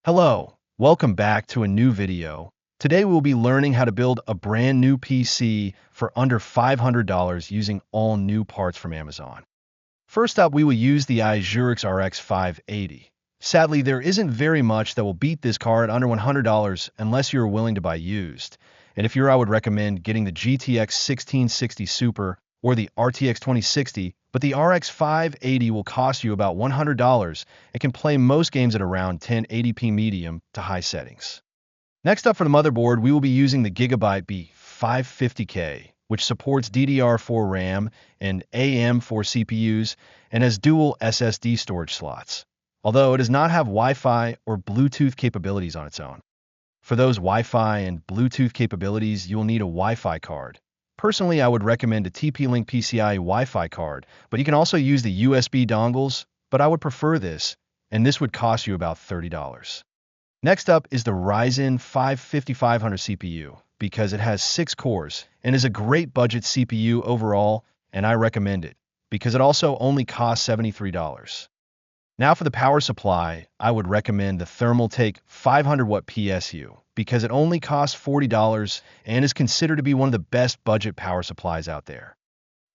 Hello, welcome back to a new video. Today we'll be learning how to build a brand new PC for under $500 using all new parts from Amazon. First up, we will use the iXurix RX 580. Sadly, there isn't very much that will beat this car at under $100 unless you're willing to buy used. And if you're, I would recommend getting the GTX 1660 Super or the RTX 2060, but the RX 580 will cost you about $100 and can play most games at around 1080p medium to high settings. Next up for the motherboard, we will be using the Gigabyte B550K, which supports DDR4 RAM and AM4 CPUs and has dual SSD storage slots, although it does not have Wi-Fi or Bluetooth capabilities on its own. For those Wi-Fi and Bluetooth capabilities, you will need a Wi-Fi card. Personally, I would recommend a TP-Link PCIe Wi-Fi card, but you can also use the USB dongles, but I would prefer this, and this would cost you about $30. Next up is the Ryzen 5 5500 CPU, because it has 6 cores and is a great budget CPU overall, and I recommend it, because it also only costs $73. Now for the power supply, I would recommend the Thermaltake 500W PSU, because it only costs $40 and is considered to be one of the best budget power supplies out there.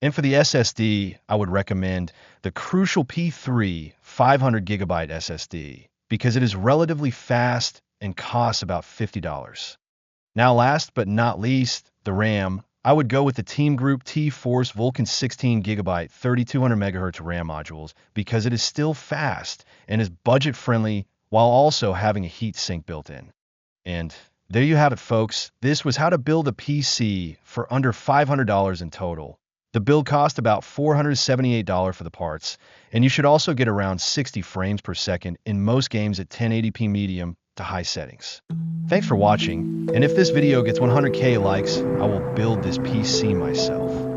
And for the SSD, I would recommend the Crucial P3 500GB SSD, because it is relatively fast and costs about $50. Now last but not least, the RAM. I would go with the Team Group T-Force Vulcan 16GB 3200MHz RAM modules because it is still fast and is budget-friendly while also having a heat sink built in. And there you have it, folks. This was how to build a PC for under $500 in total. The build cost about $478 for the parts, and you should also get around 60 frames per second in most games at 1080p medium to high settings. Thanks for watching, and if this video gets 100k likes, I will build this PC myself.